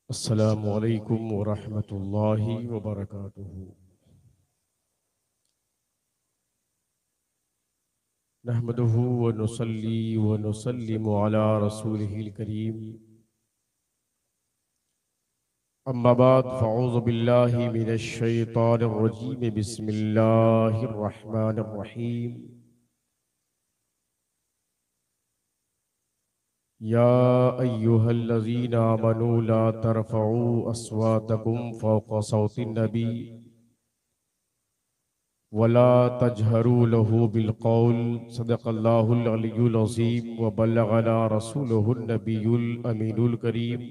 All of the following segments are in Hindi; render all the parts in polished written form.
अस्सलामु अलैकुम वरहमतुल्लाहि वबरकातुहू। नहमदुहू व नुसल्ली व नुसल्लिमु अला रसूलिहिल करीम। अम्मा बाद फ़अऊज़ु बिल्लाहि मिनश शैतानिर रजीम। बिस्मिल्लाहिर रहमानिर रहीम। या अय्युहल्लज़ीना आमनू ला तरफ़ऊ अस्वातकुम फ़ौक़ सौतिन नबी वला तजहरू लहू बिलक़ौल। सदक़ल्लाहुल अलियुल अज़ीम व बल्लगना रसूलुहुन नबियुल अमीनुल करीम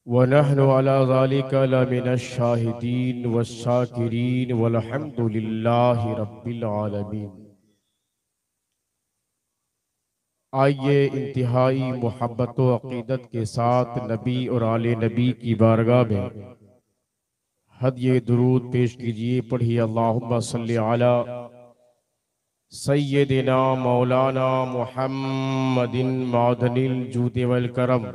व नहनु अला ज़ालिका लमिनश शाहिदीन वश्शाकिरीन वल्हम्दुलिल्लाहि रब्बिल आलमीन। आइए इंतहाई मोहब्बत व अक़ीदत के साथ नबी और आले नबी की बारगाह में हदिये दुरूद पेश कीजिए। पढ़िए अल्लाहुम्मा सल्लि अला सय्यदिना मौलाना मुहम्मदिन मादनिल जूद वल करम।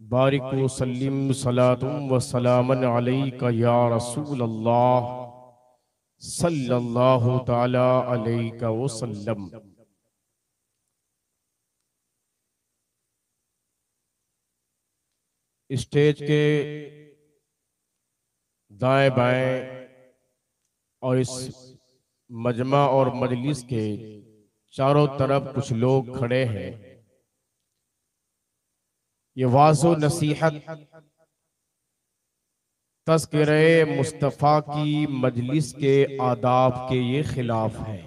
बारिक व सल्लिम सलातुम व सलामन अलैका या रसूल अल्लाह सल्लल्लाहु तआला अलैका वसल्लम। स्टेज के दाएं बाएं और इस मजमा और मजलिस के चारों तरफ कुछ लोग खड़े हैं। ये वाज़ो नसीहत तज़किरे मुस्तफ़ा की मजलिस के आदाब के ये खिलाफ है।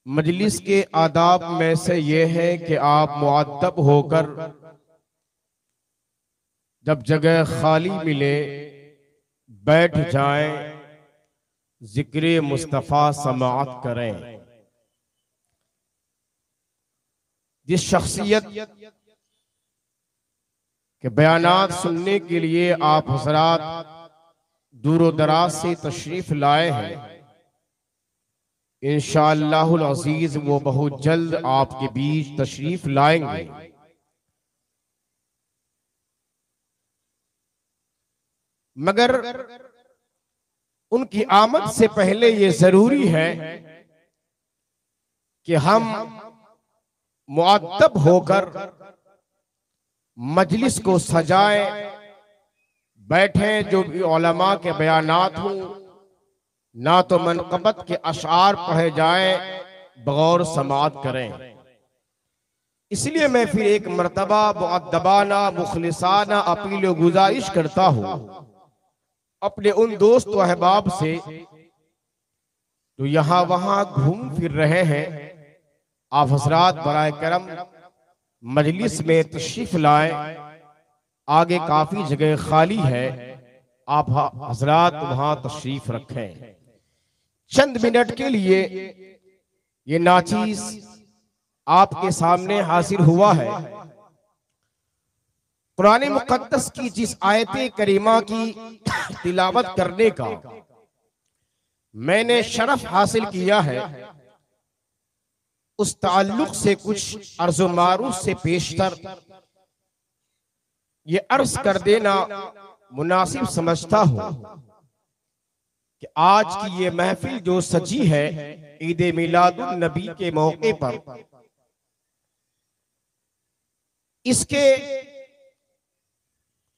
मजलिस के आदाब में से ये है कि आप मुअद्दब होकर जब जगह खाली मिले बैठ जाएं, जिक्र मुस्तफ़ा समाअत करें। जिस शख्सियत के बयानात सुनने के लिए आप हज़रात दूर दराज से तशरीफ लाए हैं, इंशाअल्लाहुल अज़ीज़ वो बहुत जल्द आपके बीच तशरीफ लाएंगे। मगर उनकी आमद से पहले ये जरूरी है कि हम मुअद्दब होकर मजलिस को सजाएं, बैठें। जो भी उलमा के बयानात हों, ना तो मनक़बत के अशआर पढ़े जाएं, बगौर समाअत करें। इसलिए मैं फिर एक मर्तबा मुअद्दबाना मुखलिसाना अपील व गुजारिश करता हूँ अपने उन दोस्त व अहबाब से जो यहाँ वहाँ घूम फिर रहे हैं। आप हज़रात बराए करम मजलिस में तशरीफ लाएं, आगे काफी जगह खाली है, आप हज़रात वहाँ तशरीफ रखें। चंद मिनट के लिए ये नाचीज आपके सामने हाजिर हुआ है। कुरान मुक़द्दस की जिस आयत करीमा की तिलावत करने का मैंने शरफ हासिल किया है, उस ताल्लुक से कुछ अर्ज़ मारूफ से पेशतर ये अर्ज कर देना मुनासिब समझता हूं कि आज की ये महफिल जो सजी है ईद मिलादुन नबी के मौके पर, इसके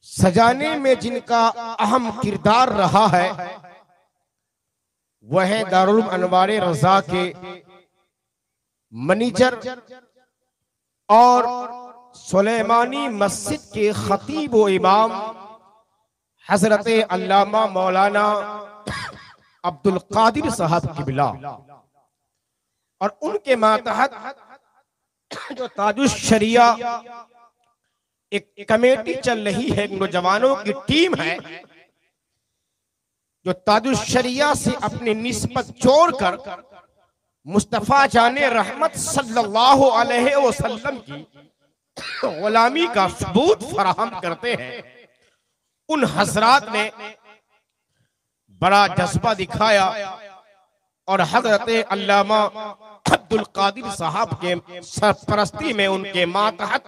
सजाने में जिनका अहम किरदार रहा है वह है दारुल अनवारे रजा के मैनेजर और सुलेमानी मस्जिद के खतीब व इमाम हजरत अल्लामा मौलाना अब्दुल कादिर साहब किबला, और उनके मातहत जो ताजुश शरिया एक कमेटी चल रही है, नौजवानों की टीम है जो ताजुश शरिया से अपनी निस्बत जोड़कर मुस्तफ़ा जाने रहमत सल्लल्लाहु अलैहि वसल्लम की गुलामी का सबूत फराहम करते हैं। उन हजरात ने बड़ा जज्बा दिखाया और हजरत अल्लामा अब्दुल कादिर साहब के सरपरस्ती में उनके मातहत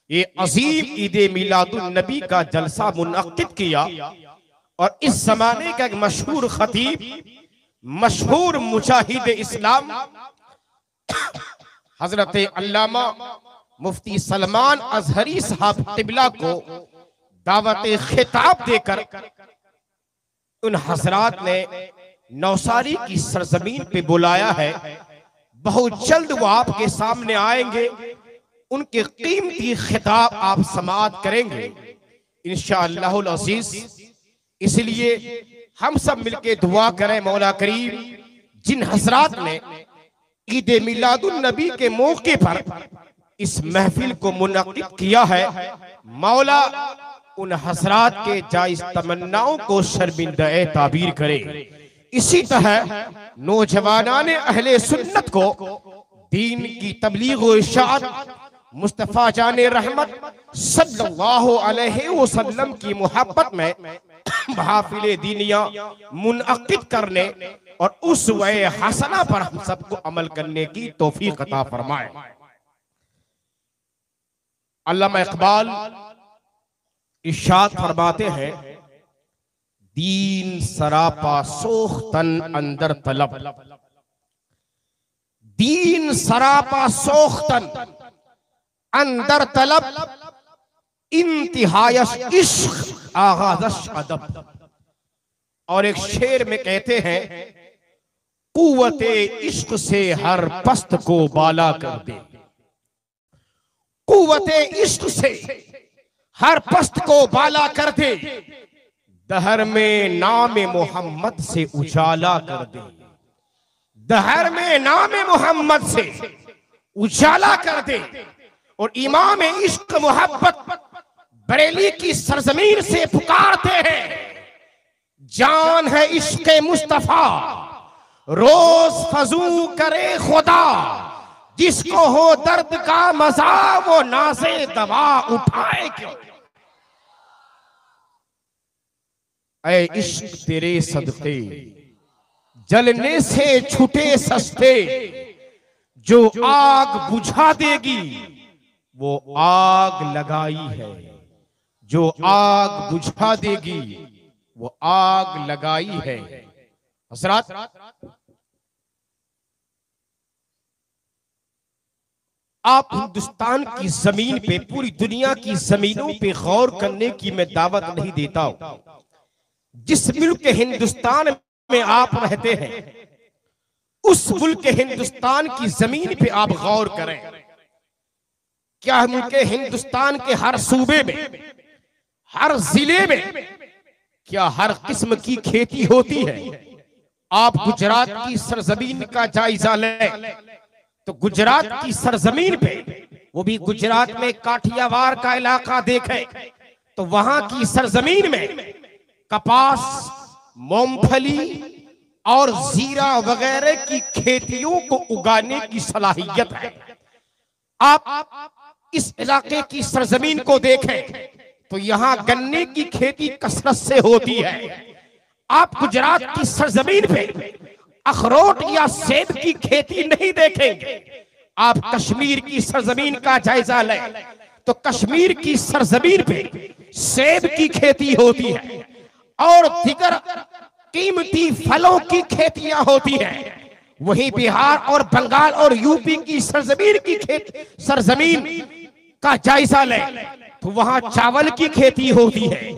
ये अजीम ईद मिलादुन नबी का जलसा मुनअक्किद किया। और इस जमाने का एक मशहूर खतीब, मशहूर मुजाहिद इस्लाम हजरत अल्लामा मुफ्ती सलमान अजहरी साहब तिबला को दावत खिताब देकर उन हजरात ने नौसारी की सरजमीन पे बुलाया है। बहुत जल्द वो आपके सामने आएंगे, उनके कीमती खिताब आप समाअत करेंगे इंशाअल्लाहुल अज़ीज़। इसलिए हम सब मिलके दुआ करें, मौला करीम जिन हजरात ने ईद मिलादुन नबी के मौके पर इस महफिल को मुनअक्किद किया है, मौला उन हजरात के जायज तमन्नाओं को शर्मिंदा ताबीर करे। इसी तरह नौजवानाने अहले सुन्नत को दीन की तबलीग व इशाअत मुस्तफा जाने रहमत सल्लल्लाहु अलैहि वसल्लम की मोहब्बत में महफिल दीनिया मुनअक्किद करने और उस वए हसना पर हम सबको अमल करने की तौफीक अता फरमाए। अल्लामा इकबाल इरशाद फरमाते हैं, दीन सरापा सोख्तन अंदर तलब, दीन सरापा सोख्तन अंदर तलब, इंतिहायश इश्क आगाज़श अदब। और एक शेर में कहते हैं, कुव्वते इश्क से हर पस्त को बाला कर दे, कुव्वते इश्क से हर पस्त को बाला कर दे, दहर में नाम मोहम्मद से उजाला कर दे, दहर में नाम मोहम्मद से उजाला कर दे। और इमाम इश्क मोहब्बत बरेली की सरजमीन से पुकारते हैं, जान है इश्क मुस्तफा रोज फजू करे खुदा, जिसको हो दर्द का मजा वो नाज़े दवा उठाए क्यों। ऐ इश्क तेरे सदके जलने से छूटे सस्ते, जो आग बुझा देगी वो आग लगाई है, जो आग बुझा देगी वो आग लगाई है। हज़रात, आप हिंदुस्तान की जमीन पे, पूरी दुनिया की जमीनों पे गौर करने की मैं दावत नहीं देता हूं। जिस मुल्क हिंदुस्तान में आप रहते हैं, उस मुल्क हिंदुस्तान की जमीन पे आप गौर करें। क्या मुल्क हिंदुस्तान के हर सूबे में, हर जिले में क्या हर किस्म की खेती होती है? आप गुजरात की सरजमीन का जायजा लें तो गुजरात की सरजमीन पे, वो भी गुजरात में काठियावाड़ का इलाका देखें तो वहां की सरजमीन में कपास, मूंगफली और जीरा वगैरह की खेतियों को उगाने की सलाहियत है। आप इस इलाके की सरजमीन को देखें तो यहाँ गन्ने की खेती कसरत से होती है। आप गुजरात की सरजमीन पे अखरोट या सेब की खेती नहीं देखेंगे। आप कश्मीर की सरजमीन का जायजा लें तो कश्मीर की सरजमीन पे सेब की खेती होती है और दीगर कीमती फलों की खेतियां होती हैं। वहीं बिहार और बंगाल और यूपी की सरजमीन का जायजा लें तो वहां चावल की खेती होती है,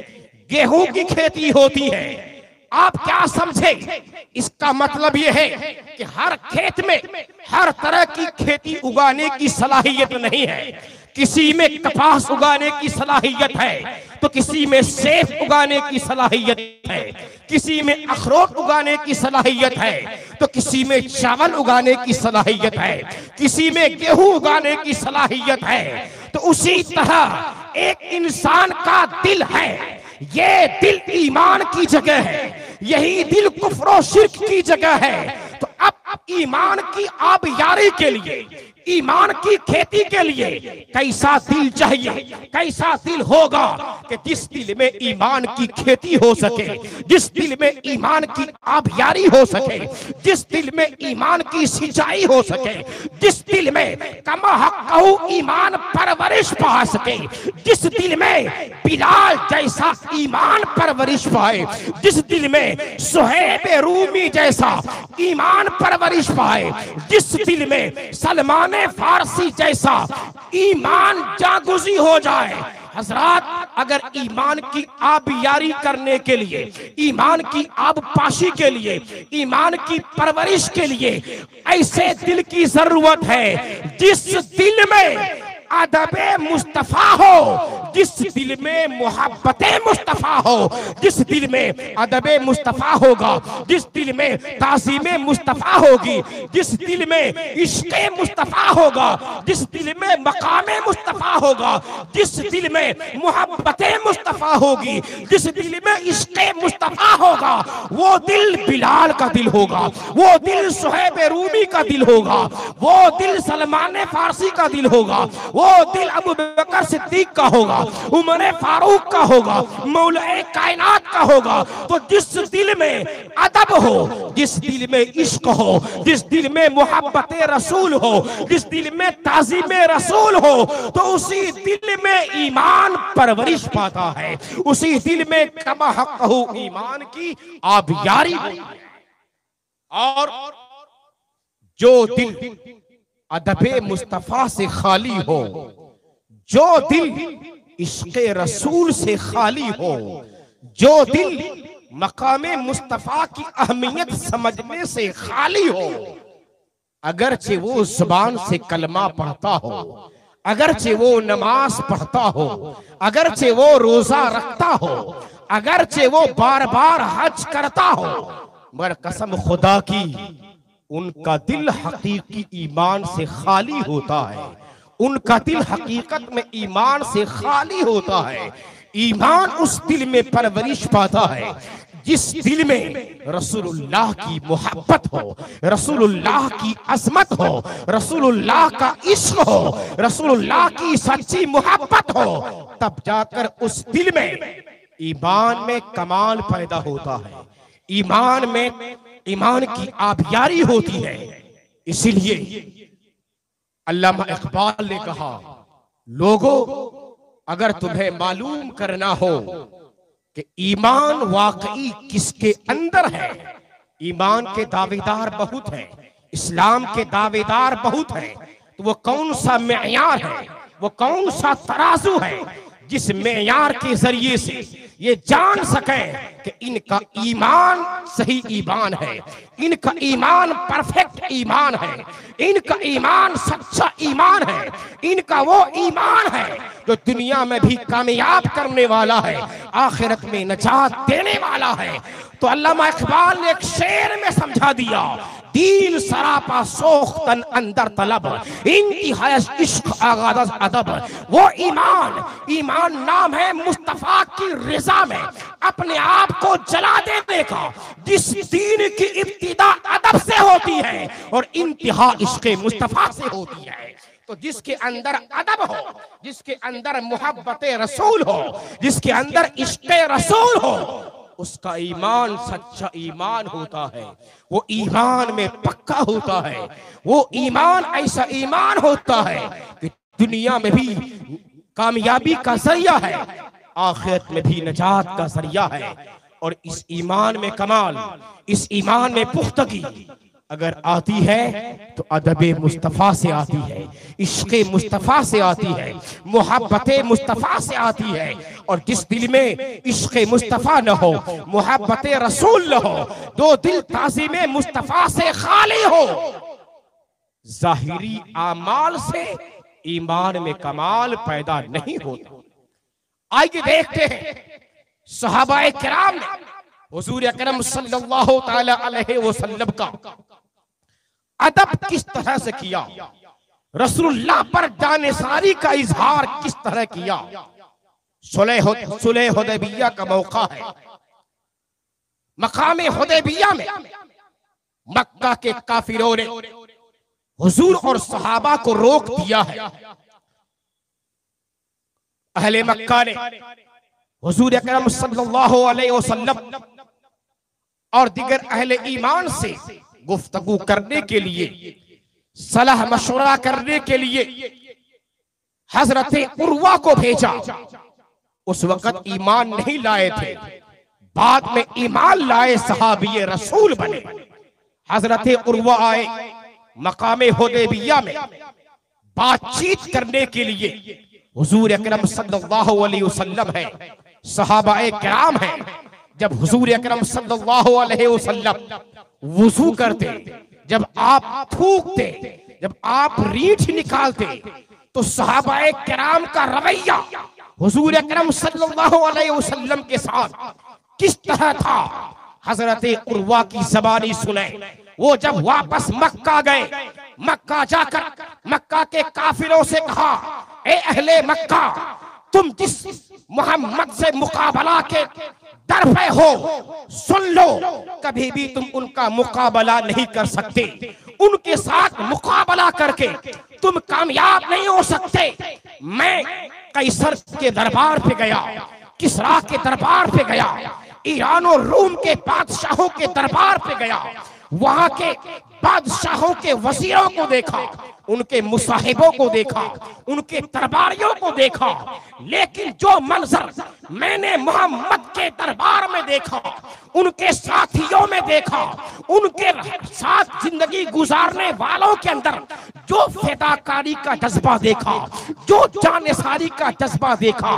गेहूं की खेती होती है। आप क्या समझे? इसका मतलब यह है कि हर खेत में हर तरह की खेती उगाने की सलाहियत नहीं है। किसी में कपास उगाने की सलाहियत है तो किसी में सेब उगाने की सलाहियत है, किसी में अखरोट उगाने की सलाहियत है तो किसी में चावल उगाने की सलाहियत है, किसी में गेहूं उगाने की सलाहियत है। तो उसी तरह एक इंसान का दिल है, ये दिल ईमान की जगह है, यही दिल कुफ्र और शिर्क की जगह है। तो अब ईमान की आबियारी के लिए, ईमान की खेती के लिए कैसा दिल चाहिए, कैसा दिल होगा कि जिस दिल में ईमान की खेती हो सके, जिस दिल में ईमान की आबियारी हो सके, जिस दिल में ईमान की सिंचाई हो सके, जिस दिल में कमा हक़्क़हू ईमान परवरिश पा सके, जिस दिल में बिलाल जैसा ईमान परवरिश पाए, जिस दिल में सुहैब रूमी जैसा ईमान परवरिश पाए, जिस दिल में सलमान फारसी जैसा ईमान जागुजी हो जाए। हजरात, अगर ईमान की आबियारी करने के लिए, ईमान की आबपाशी के लिए, ईमान की परवरिश के लिए ऐसे दिल की जरूरत है जिस दिल में अदबे मुस्तफा हो, जिस दिल में मोहब्बते मुस्तफा हो, जिस दिल में अदबे मुस्तफा होगा, जिस दिल में ताज़ीमे मुस्तफा होगी, जिस दिल में इश्क़े मुस्तफा होगा, जिस दिल में मकामे मुस्तफा होगा, जिस दिल में मोहब्बते मुस्तफा होगी, जिस दिल में इश्क़े मुस्तफा होगा, वो दिल बिलाल का दिल होगा, वो दिल सुहैब रूमी का दिल होगा, वो दिल सलमान फारसी का दिल होगा, वो दिल अबू बकर सिद्दीक का होगा, उमर फारूक का होगा, मौला कायनात का होगा। तो जिस दिल में अदब हो, जिस दिल में इश्क हो, जिस दिल में मोहब्बत रसूल हो, जिस दिल में ताज़ीमे रसूल हो, तो उसी दिल में ईमान परवरिश पाता है, उसी दिल में कमा हक़्क़हू ईमान की आबियारी होती है। और जो दिल अदबे मुस्तफा से खाली हो, जो दिल इश्क़े रसूल से खाली हो, जो दिल मकामे मुस्तफा की अहमियत समझने से खाली हो, अगरचे वो जुबान से कलमा पढ़ता हो, अगरचे वो नमाज पढ़ता हो, अगरचे वो रोजा रखता हो, अगरचे वो बार बार हज करता हो, मगर कसम खुदा की उनका दिल हकीकी ईमान से खाली होता है, उनका दिल हकीकत में ईमान से खाली होता है। ईमान उस दिल में परवरिश पाता है जिस दिल में रसूलुल्लाह की मोहब्बत हो, रसूलुल्लाह की अज़मत हो, रसूलुल्लाह का इश्क हो, रसूलुल्लाह की सच्ची मोहब्बत हो, तब जाकर उस दिल में ईमान में कमाल पैदा होता है, ईमान में ईमान की आबियारी होती है। इसीलिए अल्लामा इकबाल ने कहा, लोगों अगर तुम्हें मालूम करना हो कि ईमान वाकई किसके अंदर है, ईमान के दावेदार बहुत हैं, इस्लाम के दावेदार बहुत हैं, तो वो कौन सा मेयार है, वो कौन सा तराजू है जिस मेयार के जरिए से ये जान सके कि इनका ईमान सही ईमान है, इनका ईमान परफेक्ट ईमान है, इनका ईमान सच्चा ईमान है, इनका वो ईमान है जो दुनिया में भी कामयाब करने वाला है, आखिरत में नजात देने वाला है। तो अल्लामा इकबाल ने एक शेर में समझा दिया, दिल सरापा सोख्तन अंदर तलब, इंतहायश इश्क आगाज़ अदब। वो ईमान, ईमान नाम है मुस्तफा की रिजा में अपने आप को जला देने का, जिस दीन की इब्तिदा अदब से होती है और इंतहा इश्क मुस्तफा से होती है। तो जिसके अंदर अदब हो, जिसके अंदर मोहब्बत रसूल हो, जिसके अंदर इश्क रसूल हो, उसका ईमान सच्चा ईमान होता है, वो ईमान में पक्का होता है, वो ईमान ऐसा ईमान होता है कि दुनिया में भी कामयाबी का जरिया है, आखिरत में भी नजात का जरिया है। और इस ईमान में कमाल, इस ईमान में पुख्तगी अगर आती है तो अदबे मुस्तफ़ा से आती है, इश्क़े मुस्तफ़ा से आती है, मोहब्बते मुस्तफ़ा से आती है। और जिस दिल में इश्क़े मुस्तफ़ा न हो, मोहब्बते रसूल न हो, दो दिल ताज़ीमे मुस्तफ़ा से खाली हो, ज़ाहिरी आमाल से ईमान में कमाल पैदा नहीं होता। आइए देखते हैं सहाबाए किराम ने हुजूर अकरम सल्लल्लाहु तआला अलैहि वसल्लम का अदब किस तरह से किया, रसूलुल्लाह पर जानिसारी का इजहार किस तरह किया। सुलह हुदैबिया का मौका है, मकाम हुदैबिया में मक्का के काफिरों ने हुजूर और सहाबा को रोक दिया है। अहले मक्का ने हुजूर अकरम सल्लल्लाहु अलैहि वसल्लम और दिगर अहले ईमान से गुफ्तगू करने के लिए, सलाह मशवरा करने के लिए हजरत उर्वा को भेजा। उस वक्त ईमान नहीं लाए थे, बाद में ईमान लाए, सहाबी रसूल बने। हजरत उर्वा आए मकामे हुदैबिया में बातचीत करने के लिए। हुजूर अकरम सल्लल्लाहु अलैहि वसल्लम है, सहाबाए किराम है। जब हुजूर अकरम सल्लल्लाहु अलैहि वसल्लम वुजू करते, जब आप थूकते, जब आप रीठ निकालते, तो सहाबाए किराम का रवैया हुजूर अकरम सल्लल्लाहु अलैहि वसल्लम के साथ किस तरह था, हजरत उर्वा की ज़बानी सुने। वो जब वापस मक्का गए, मक्का जाकर मक्का के काफिरों से कहा, ए अहले मक्का, तुम जिस मोहम्मद से मुकाबला के दर पे हो, सुन लो, कभी भी तुम उनका मुकाबला नहीं कर सकते। उनके साथ मुकाबला करके तुम कामयाब नहीं हो सकते। मैं कैसर के दरबार पे गया, किसरा के दरबार पे गया, ईरान और रूम के बादशाहों के दरबार पे गया, वहां के बादशाहों के वजीरों को देखा, उनके मुसाहिबों को देखा, उनके दरबारियों को देखा, लेकिन जो मंजर मैंने मोहम्मद के दरबार में देखा, उनके साथियों में देखा, उनके साथ जिंदगी गुजारने वालों के अंदर जो फिदाकारी का जज्बा देखा, जो जानिसारी का जज्बा देखा,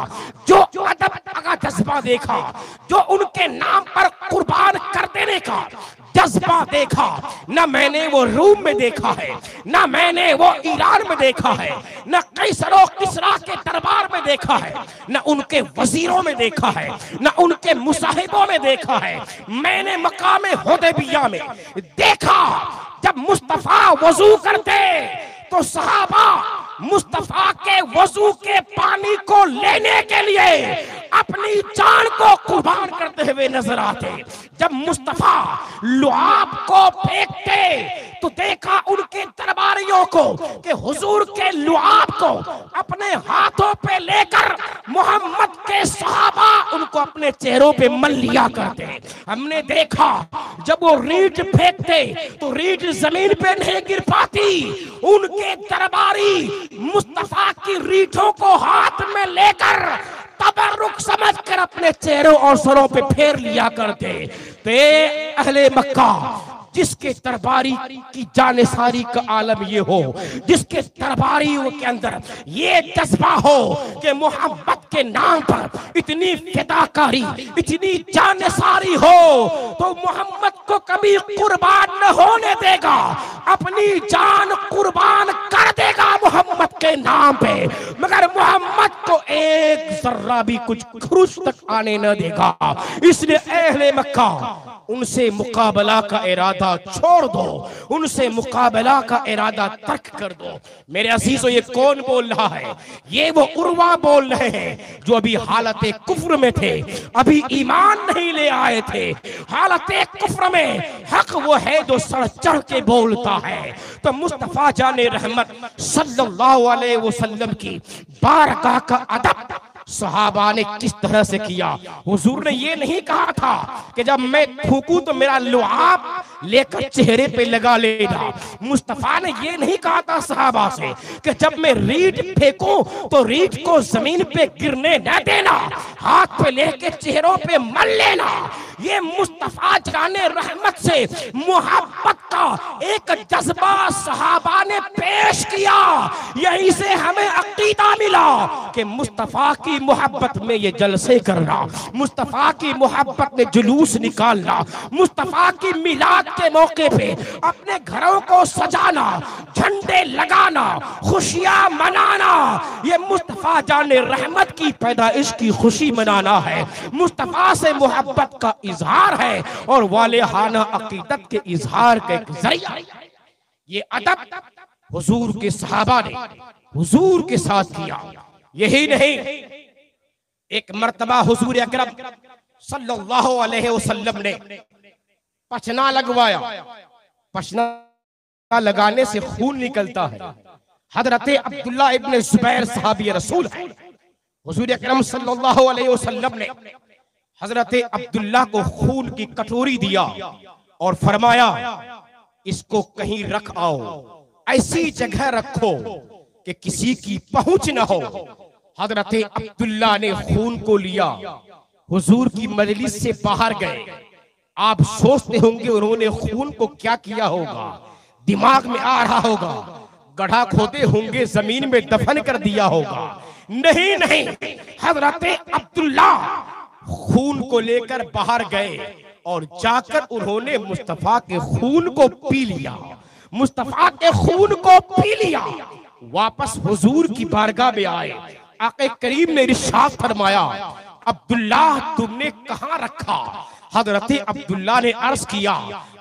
जो अदब का जज्बा देखा, जो उनके नाम पर कुर्बान कर देने का जज्बा देखा, न मैंने वो रूम में देखा है, न मैंने वो ईरान में देखा है, न कैसरो किसरा के दरबार में देखा है, न उनके वजीरों में देखा है, न उनके मुसाहिबों में देखा है। मैंने मकामे हुदैबिया में देखा, जब मुस्तफा वजू करते तो सहाबा मुस्तफा के वजू के पानी को लेने के लिए अपनी जान को कुर्बान करते हुए नजर आते। जब मुस्तफा लुआब को फेंकते तो देखा उनके दरबारियों को कि हुजूर के लुआब को अपने हाथों पे लेकर मोहम्मद के सहाबा उनको अपने चेहरों पे मल लिया करते। हमने देखा जब वो रीठ फेंकते तो रीठ जमीन पे नहीं गिर पाती, उनके दरबारी मुस्तफा की रीठों को हाथ में लेकर तबर्रुक समझकर अपने चेहरों और सरों पे फेर लिया करते। तो अहले मक्का, जिसके दरबारी की जानिसारी का आलम ये हो, जिसके दरबारियों के अंदर ये जज्बा हो कि मोहम्मद के नाम पर इतनी फिदाकारी, इतनी जानिसारी हो, तो मोहम्मद को कभी कुर्बान न होने देगा, अपनी जान कुर्बान कर देगा मोहम्मद के नाम पे, मगर मोहम्मद को एक जर्रा भी कुछ खुरुज तक आने न देगा। इसलिए अहले मक्का, उनसे मुकाबला का इरादा छोड़ दो, उनसे मुकाबला का इरादा तर्क कर दो। मेरे अजीजों, ये कौन बोल रहा है? ये वो उर्वा बोल रहे हैं जो अभी हालत कुफ्र में थे, अभी ईमान नहीं ले आए थे। हालत कुफ्र में हक वो है जो सर चढ़ के बोलता है। तो मुस्तफा जाने रहमत सल्लल्लाहु अलैहि वसल्लम की बारगाह का अदब सहाबा ने किस तरह से किया। हुजूर ने ये नहीं कहा था कि जब मैं थूकूं तो मेरा लुआब लेकर चेहरे पे लगा लेना। मुस्तफा ने ये नहीं कहा था सहाबा से कि जब मैं रीठ फेंकूं तो रीठ को जमीन पे गिरने न देना, हाथ पे लेके चेहरों पे मल लेना। ये मुस्तफा जाने रहमत से मोहब्बत का एक जज्बा सहाबा ने पेश किया। यहीं से हमें अकीदा मिला कि मुस्तफा की मोहब्बत में ये जलसे करना, मुस्तफा की मोहब्बत में जुलूस निकालना, मुस्तफा की मिलाद के मौके पे अपने घरों को सजाना, झंडे लगाना, खुशियां मनाना, ये मुस्तफा जाने रहमत की पैदाइश की खुशी मनाना है, मुस्तफा से मोहब्बत का इजहार है और वालेहाना अकीदत के इजहार का एक जरिया। ये अदब हुजूर के सहाबा ने हुजूर के साथ किया। यही नहीं, एक मर्तबा हुजूर अकरम सल्लल्लाहु अलैहि वसल्लम ने पचना लगवाया। पचना लगाने से खून निकलता है। हजरत अब्दुल्ला इब्न जुबैर सहाबी रसूल है। हुजूर अकरम सल्लल्लाहु अलैहि वसल्लम ने हजरत अब्दुल्ला को खून की कटोरी दिया और फरमाया इसको कहीं रख आओ, ऐसी जगह रखो कि किसी की पहुंच न हो। हजरत अब्दुल्ला ने खून को लिया, हुजूर की मजलिस से बाहर गए। आप सोचते होंगे उन्होंने खून को क्या किया होगा, दिमाग में आ रहा होगा गड्ढा खोदे होंगे, जमीन में दफन कर दिया होगा। नहीं नहीं, हजरत अब्दुल्ला खून को लेकर बाहर गए और जाकर उन्होंने मुस्तफा के खून को पी लिया, मुस्तफा के खून को पी लिया। वापस हुजूर की बारगाह में आए, आके करीम ने इरशाद फरमाया अब्दुल्ला तुमने कहां रखा? हजरत अब्दुल्ला ने अर्ज किया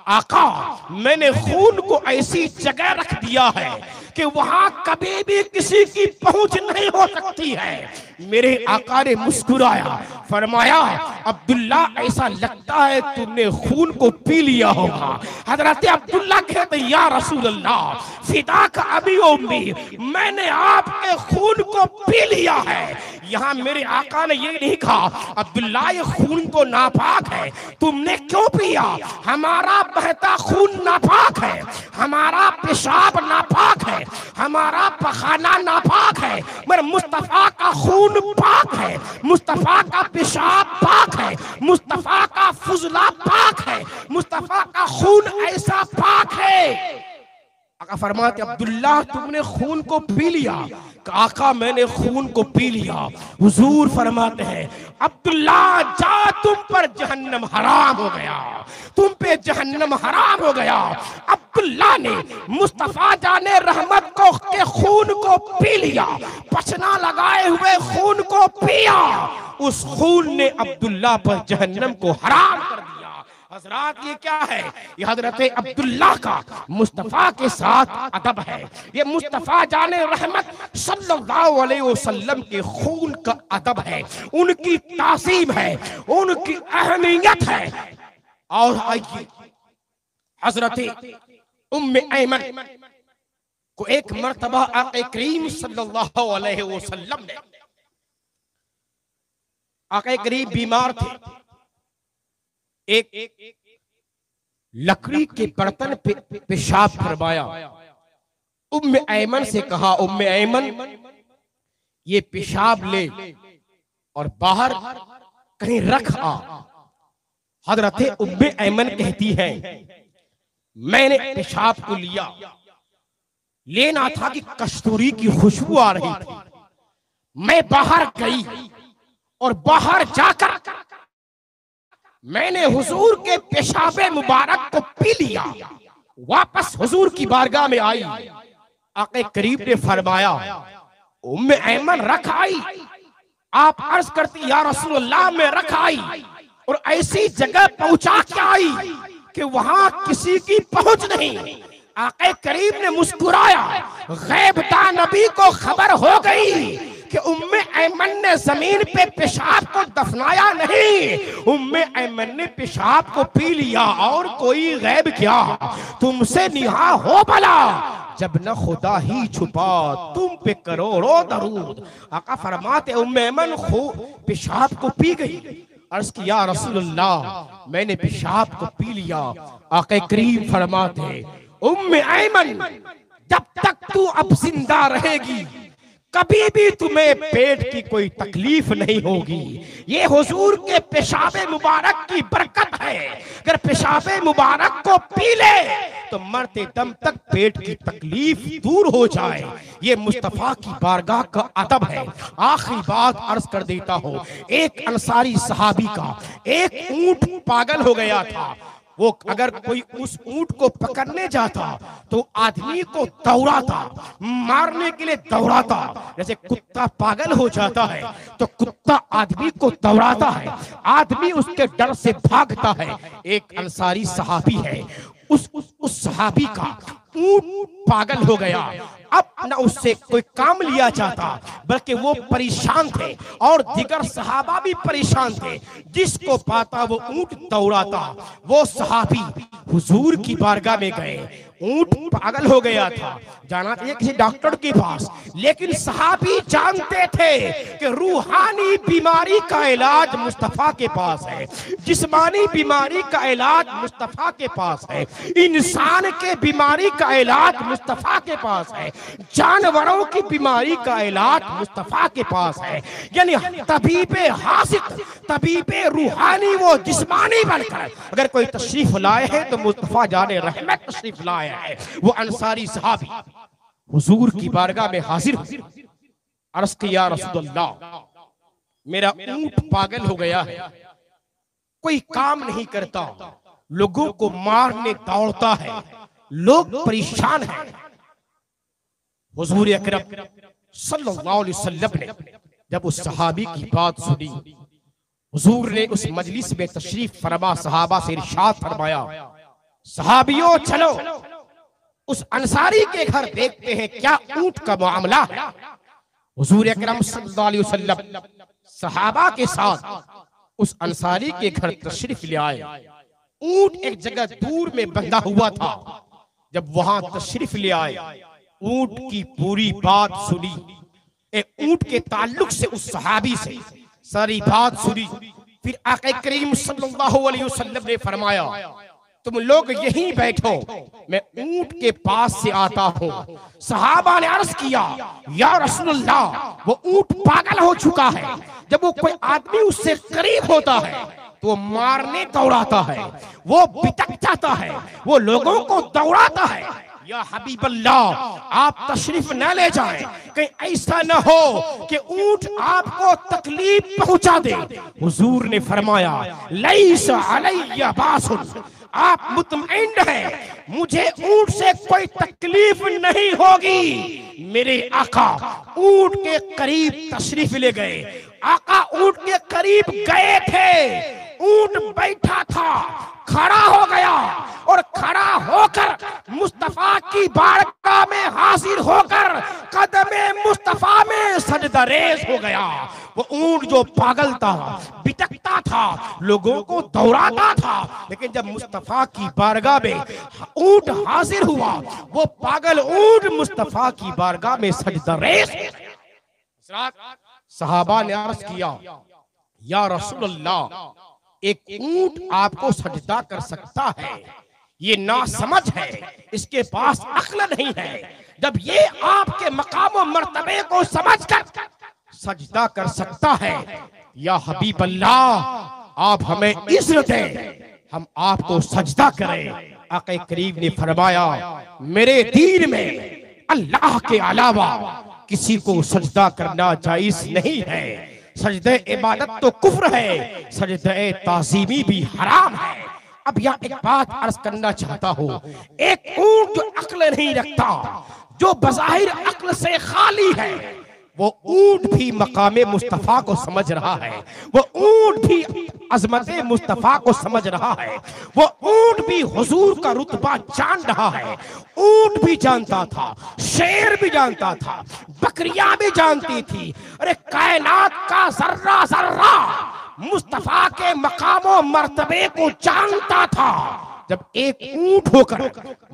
आका मैंने खून को ऐसी जगह रख दिया है कि वहां कभी भी किसी की पहुंच नहीं हो सकती है। मेरे आका ने मुस्कुराया, फरमाया अब्दुल्ला ऐसा लगता है तुमने खून को पी लिया होगा। हजरत अब्दुल्ला कहते या रसूल अल्लाह फिदा का अभी उम्मी, मैंने आपके खून को पी लिया है। यहाँ मेरे आका ने ये नहीं कहा अब्दुल्ला ये खून तो नापाक है, तुमने क्यों पिया? हमारा बहता खून नापाक है, हमारा पेशाब नापाक है, हमारा पखाना नापाक है, मगर मुस्तफा का खून पाक है, मुस्तफा का पेशाब पाक है, मुस्तफा का फुजला पाक है, मुस्तफा का खून ऐसा पाक है। आका फरमाते अब्दुल्ला तुमने खून को पी लिया? आका मैंने खून को पी लिया। हुजूर फरमाते हैं अब्दुल्ला जा तुम पर जहन्नम हराम हो गया, तुम पे जहन्नम हराम हो गया। अब्दुल्ला ने मुस्तफा जाने रहमत को के खून को पी लिया, पचना लगाए हुए खून को पिया। उस खून ने अब्दुल्ला पर जहन्नम को हराम कर दिया। हजरात ये क्या है? ये हजरत अब्दुल्ला का मुस्तफा के साथ अदब है, ये मुस्तफा जाने रहमत सल्लल्लाहु अलैहि वसल्लम के खून का अदब है, उनकी तासीम है, उनकी अहमियत है। और आइए हजरत उम्मे ऐमन को एक मर्तबा आक़ा करीम सल्लल्लाहु अलैहि वसल्लम ने, आक़ा करीम बीमार थे, एक लकड़ी के बर्तन पे पेशाब फरमाया। उम्मे ऐमन से कहा उम्मे ऐमन ये पेशाब ले और बाहर कहीं रख आ। हजरत उम्मे ऐमन कहती है मैंने पेशाब को लिया, लेना था कि कस्तूरी की खुशबू आ रही थी। मैं बाहर गई और बाहर जाकर मैंने हुजूर के पेशाबे मुबारक को पी लिया। वापस हुजूर की बारगाह में आई, आक़ा करीम ने फरमाया उम्मे ऐमन रख आई। आप अर्ज करती या रसूल अल्लाह मैं रख आई और ऐसी जगह पहुंचा के आई कि वहां किसी की पहुंच नहीं। आक़ा करीम ने मुस्कुराया, गैबता नबी को खबर हो गई कि उम्मे ऐमन ने जमीन पे पेशाब को दफनाया नहीं, उम्मे ऐमन ने पेशाब को पी लिया। और कोई गैब क्या, तुमसे निहा हो भला, जब न खुदा ही छुपा तुम पे करोड़ों दरूद। आका फरमाते उम्मे ऐमन पेशाब को पी गई। अर्ज किया रसूलुल्लाह मैंने पेशाब को पी लिया। आका करीम फरमाते उम्मे ऐमन जब तक तू अब जिंदा रहेगी कभी भी तुम्हें पेट की कोई तकलीफ नहीं होगी। ये हुजूर के पेशाबे मुबारक की बरकत है। अगर पेशाबे मुबारक को पी ले तो मरते दम तक पेट की तकलीफ दूर हो जाए। ये मुस्तफा की बारगाह का अदब है। आखिरी बात अर्ज कर देता हूँ, एक अंसारी सहाबी का एक ऊंट पागल हो गया था। वो अगर कोई उस ऊंट को पकड़ने जाता तो आदमी को दौड़ाता, मारने के लिए दौड़ाता। जैसे कुत्ता पागल हो जाता है तो कुत्ता आदमी को दौड़ाता है, आदमी उसके डर से भागता है। एक अंसारी सहाबी है, उस सहाबी का ऊंट पागल हो गया। अब न उससे कोई काम लिया जाता बल्कि वो परेशान थे और दिगर सहाबा भी परेशान थे। जिसको पाता वो ऊंट दौड़ाता। वो सहाबी हुजूर की बारगाह में गए, ऊंट पागल हो गया था, जाना चाहिए किसी डॉक्टर के पास, लेकिन सहाबी जानते थे कि रूहानी बीमारी का इलाज मुस्तफा के पास है, जिस्मानी बीमारी का इलाज मुस्तफा के पास है, इंसान के बीमारी का इलाज मुस्तफा के पास है, जानवरों की बीमारी का इलाज मुस्तफा के पास है। यानी तबीबे हासिक, तबीबे रूहानी, वो जिस्मानी बनकर अगर कोई तशरीफ लाए है तो मुस्तफा जाने रहमत तशरीफ लाए है। वो अंसारी सहाबी हुजूर की बारगाह में हाजिर, अर्ज़ किया रसूलल्लाह, मेरा ऊंट पागल हो गया है, कोई काम नहीं करता, लोगों को मारने दौड़ता है, लोग परेशान हैं। हुजूर अकरम सल्लल्लाहु अलैहि वसल्लम ने जब उस सहाबी की बात सुनी, हुजूर ने उस मजलिस में तशरीफ फरमा सहाबा से इरशाद फरमाया, सहाबियों चलो उस अंसारी के घर देखते हैं क्या ऊंट का मामला है। हुजूर अकरम सल्लल्लाहु अलैहि वसल्लम सहाबा के साथ उस अंसारी के घर तशरीफ ले आए। ऊंट एक जगह दूर में बंधा हुआ था, जब वहां तशरीफ ले आए, ऊंट की पूरी बात सुनी, एक ऊंट के ताल्लुक से उस सहाबी से सारी बात सुनी। फिर आका करीम सल्लल्लाहु अलैहि वसल्लम ने फरमाया, तुम लोग यहीं बैठो, मैं ऊंट के पास से आता हूँ। सहाबा ने अर्ज किया, या रसूलल्लाह, वो ऊंट पागल हो चुका है, जब वो कोई आदमी उससे करीब होता है तो वो मारने दौड़ाता है, वो बिटक जाता है, वो लोगों को दौड़ाता है। या हबीब अल्लाह, आप तशरीफ न ले जाएं, कहीं ऐसा न हो कि ऊंट आपको तकलीफ पहुंचा दे। हुजूर ने फरमाया, लैसा अलैया बासुन, आप मुतमईन हैं, मुझे ऊंट से कोई तकलीफ नहीं होगी। मेरे आका ऊंट के करीब तशरीफ ले गए, आका ऊंट के करीब गए थे, ऊंट बैठा था, खड़ा हो गया और खड़ा होकर मुस्तफा की बारगाह में हाजिर होकर कदमे मुस्तफा में सजदा रेज़ हो गया। वो ऊंट जो पागल था, बिटकता था, लोगों को दौड़ाता था, लेकिन जब मुस्तफा की बारगाह में ऊंट हाजिर हुआ, वो पागल ऊंट मुस्तफा की बारगाह में सजदा रेज़। सहाबा ने अर्ज किया, या रसूलल्लाह, एक ऊंट आपको सजदा कर सकता है, ये नासमझ है, इसके पास अक्ल नहीं है। जब ये आपके मकाम और मर्तबे को समझकर सजदा कर सकता है, या हबीब अल्लाह, आप हमें इज्जत दें, हम आपको सजदा करें। आक़ा करीम ने फरमाया, मेरे दीन में अल्लाह के अलावा किसी को सजदा करना जायज नहीं है। सजदे इबादत तो कुफ्र है, सजदे ताज़ीमी भी हराम है। अब यहाँ एक बात अर्ज करना चाहता हूँ, एक ऊंट जो अक्ल नहीं रखता, जो बज़ाहिर अक्ल से खाली है, वो ऊंट भी मकामे मुस्तफा को समझ रहा है, वो ऊंट भी अजमते मुस्तफा को समझ रहा है, वो ऊंट भी हुजूर का रुतबा जान रहा है। ऊंट भी जानता था, शेर भी जानता था, बकरियां भी जानती थी, अरे कायनात का जर्रा जर्रा मुस्तफा के मकामो मर्तबे को जानता था। जब एक ऊंट होकर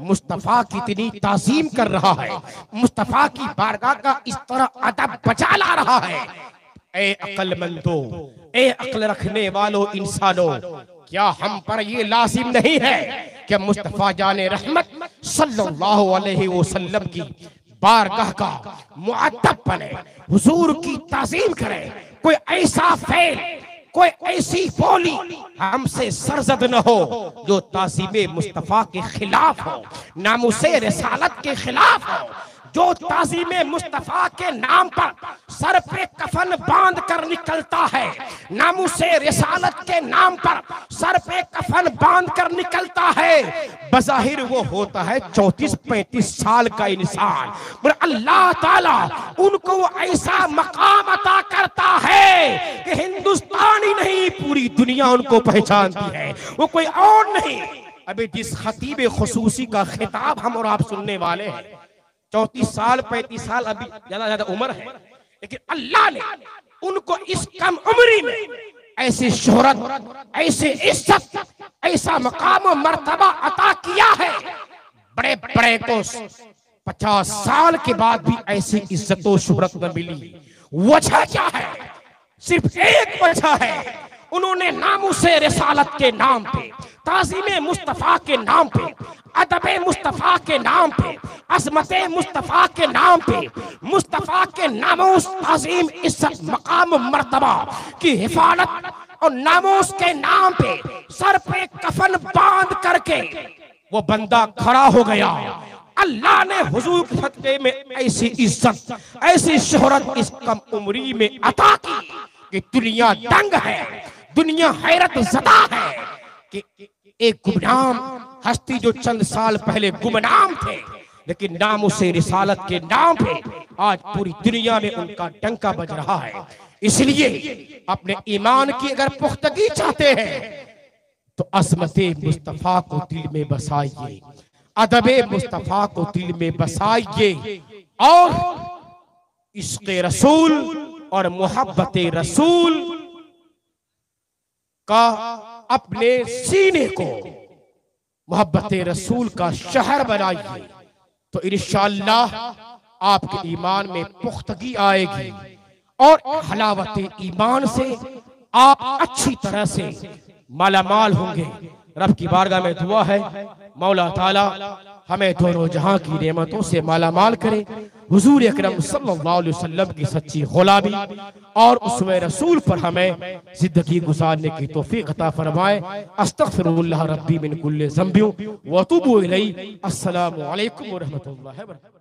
मुस्तफा की इतनी ताज़ीम कर रहा है, मुस्तफा की बारगाह का इस तरह अदब बचा ला रहा है, ए अक्लमंदो, ए अक्ल रखने वालों इंसानों, क्या हम पर ये लाजिम नहीं है कि मुस्तफा जाने रहमत सल्लल्लाहु अलैहि वसल्लम की बारगाह का मुअद्दब बने, हुजूर की ताज़ीम करे, कोई ऐसा फेल, कोई ऐसी बोली हमसे सरजद न हो जो ताज़ीमे मुस्तफा के खिलाफ हो, नामुसे रिसालत के खिलाफ हो, जो ताज़ीमे मुस्तफा के नाम पर सर पे कफन बांध कर निकलता है, नामुसे रिसालत के नाम पर सर पे कफन बांध कर निकलता है, बज़ाहिर वो होता है 34-35 साल का इंसान, पर अल्लाह ताला उनको वो ऐसा मकाम अता करता है कि हिंदुस्तान ही नहीं पूरी दुनिया उनको पहचानती है, वो कोई और नहीं। अभी जिस खतीब खुसूसी का खिताब हम और आप सुनने वाले हैं, 34 साल 35 साल अभी ज्यादा उम्र है, लेकिन अल्लाह ने उनको इस कम उम्री में ऐसी शोहरत, ऐसे इज्जत, ऐसा मकाम और मर्तबा अता किया है। बड़े बड़े को 50 साल के बाद भी ऐसी इज्जत और शोहरत न मिली। वजह क्या है? सिर्फ एक वजह है, उन्होंने नामुसे रिसालत के नाम पे, ताज़ीम मुस्तफ़ा के नाम पे, अदब मुस्तफ़ा के नाम पे, अज़मत मुस्तफ़ा के नाम पे, मुस्तफ़ा के नामोस ताज़ीम इज्जत मकाम मर्तबा की हिफाजत और नामोस के नाम पे सर पे कफन बांध करके वो बंदा खड़ा हो गया। अल्लाह ने हुजूर के सदक़े में ऐसी इज्जत, ऐसी शोहरत इस कम उम्री में अता की कि दुनिया दंग है, दुनिया हैरत ज़दा है कि एक गुमनाम हस्ती जो चंद साल पहले गुमनाम थे, लेकिन नाम से रिसालत के नाम पे आज पूरी दुनिया में उनका डंका बज रहा है। इसलिए अपने ईमान की अगर पुख्तगी चाहते हैं तो अज़मत मुस्तफ़ा को दिल में बसाइए, अदब मुस्तफ़ा को दिल में बसाइए और इश्क़ रसूल और मोहब्बत रसूल का अपने सीने को मोहब्बत रसूल का शहर बनाइए, तो इंशाअल्लाह आपके ईमान में पुख्तगी आएगी और हलावत ईमान से आप अच्छी तरह से मालामाल होंगे। रब की बारगाह में दुआ है, मौला ताला हमें दोनों जहां की नेमतों से मालामाल करे, हुजूर अकरम सल्लल्लाहु अलैहि वसल्लम की सच्ची गुलामी और उसमें रसूल पर हमें जिंदगी गुजारने की तौफीक अता फरमाए। अस्तगफिरुल्लाह रब्बी मिन कुल्ली ज़ंबिन व अतूबु इलैहि। अस्सलामु अलैकुम व रहमतुल्लाहि व बरकातहू।